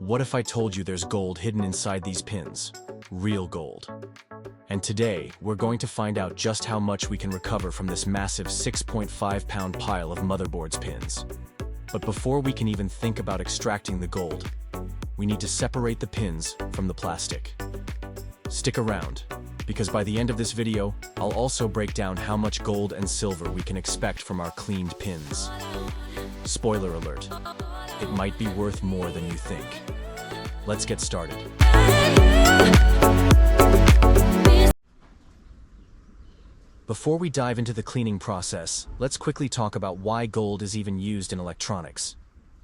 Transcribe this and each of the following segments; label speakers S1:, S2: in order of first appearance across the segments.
S1: What if I told you there's gold hidden inside these pins? Real gold. And today, we're going to find out just how much we can recover from this massive 6.5-pound pile of motherboards pins. But before we can even think about extracting the gold, we need to separate the pins from the plastic. Stick around, because by the end of this video, I'll also break down how much gold and silver we can expect from our cleaned pins. Spoiler alert, it might be worth more than you think. Let's get started. Before we dive into the cleaning process, let's quickly talk about why gold is even used in electronics.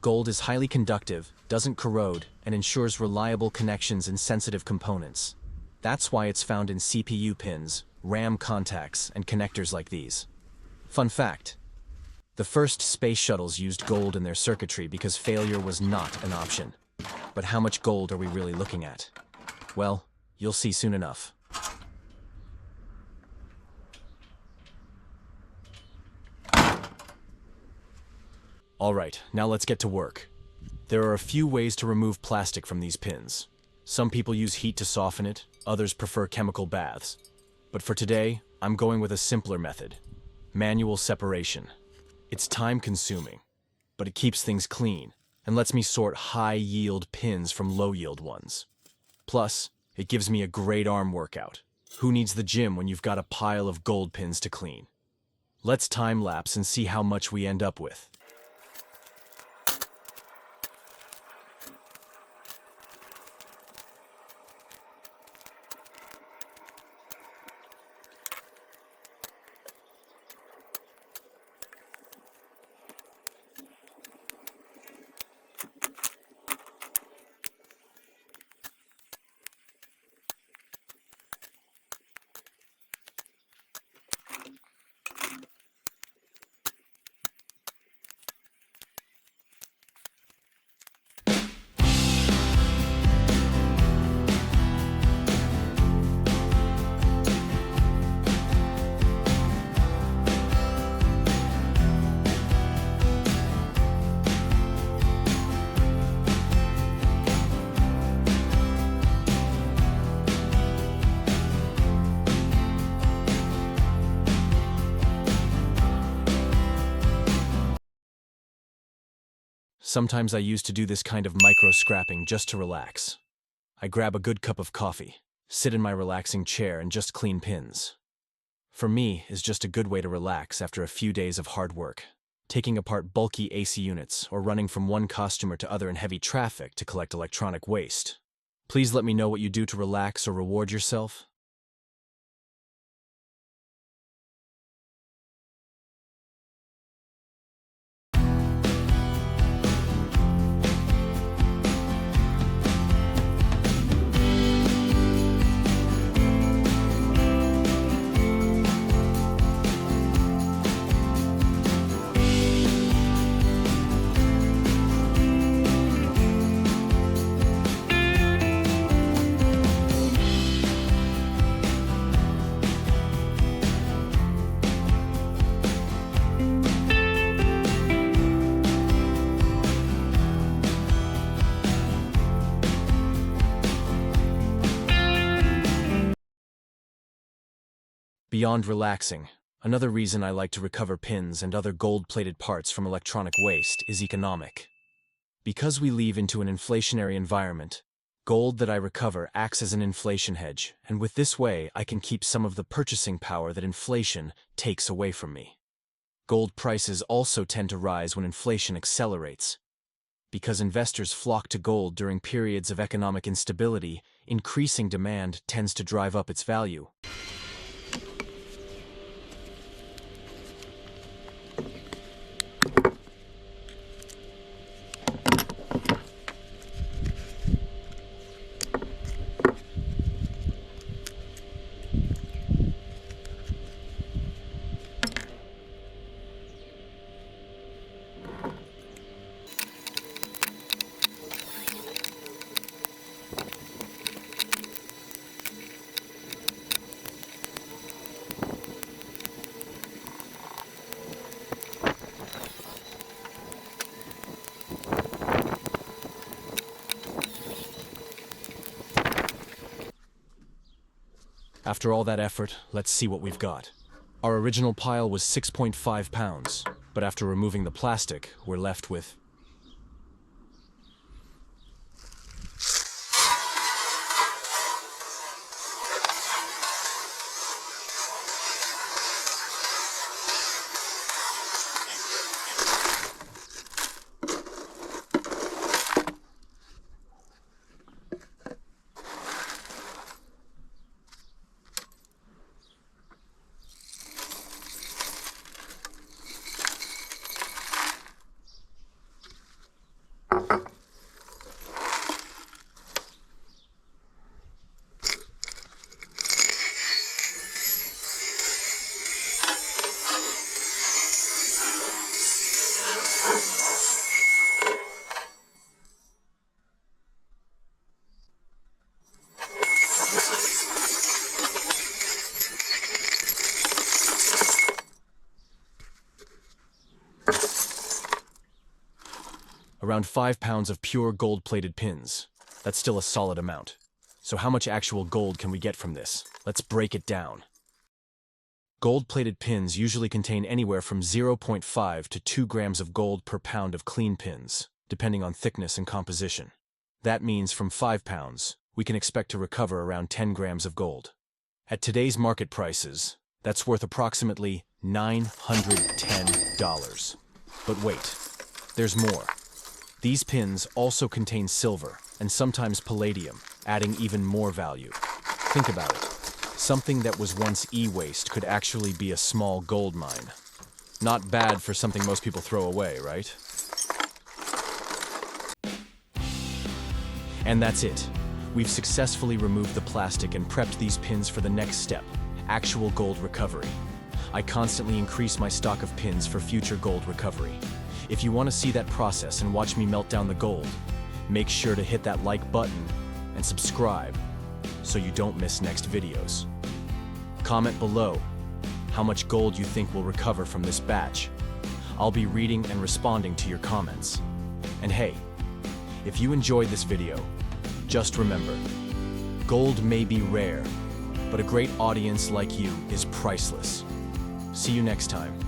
S1: Gold is highly conductive, doesn't corrode, and ensures reliable connections in sensitive components. That's why it's found in CPU pins, RAM contacts, and connectors like these. Fun fact: the first space shuttles used gold in their circuitry because failure was not an option. But how much gold are we really looking at? Well, you'll see soon enough. Alright, now let's get to work. There are a few ways to remove plastic from these pins. Some people use heat to soften it, others prefer chemical baths. But for today, I'm going with a simpler method: manual separation. It's time-consuming, but it keeps things clean and lets me sort high-yield pins from low-yield ones. Plus, it gives me a great arm workout. Who needs the gym when you've got a pile of gold pins to clean? Let's time-lapse and see how much we end up with. Sometimes I used to do this kind of micro-scrapping just to relax. I grab a good cup of coffee, sit in my relaxing chair, and just clean pins. For me, it's just a good way to relax after a few days of hard work, taking apart bulky AC units or running from one customer to other in heavy traffic to collect electronic waste. Please let me know what you do to relax or reward yourself. Beyond relaxing, another reason I like to recover pins and other gold-plated parts from electronic waste is economic. Because we live into an inflationary environment, gold that I recover acts as an inflation hedge, and with this way I can keep some of the purchasing power that inflation takes away from me. Gold prices also tend to rise when inflation accelerates. Because investors flock to gold during periods of economic instability, increasing demand tends to drive up its value. After all that effort, let's see what we've got. Our original pile was 6.5 pounds, but after removing the plastic, we're left with around 5 pounds of pure gold-plated pins. That's still a solid amount. So how much actual gold can we get from this? Let's break it down. Gold-plated pins usually contain anywhere from 0.5 to 2 grams of gold per pound of clean pins, depending on thickness and composition. That means from 5 pounds, we can expect to recover around 10 grams of gold. At today's market prices, that's worth approximately $910. But wait, there's more. These pins also contain silver and sometimes palladium, adding even more value. Think about it. Something that was once e-waste could actually be a small gold mine. Not bad for something most people throw away, right? And that's it. We've successfully removed the plastic and prepped these pins for the next step, actual gold recovery. I constantly increase my stock of pins for future gold recovery. If you want to see that process and watch me melt down the gold, make sure to hit that like button and subscribe so you don't miss next videos. Comment below how much gold you think we'll recover from this batch. I'll be reading and responding to your comments. And hey, if you enjoyed this video, just remember, gold may be rare, but a great audience like you is priceless. See you next time.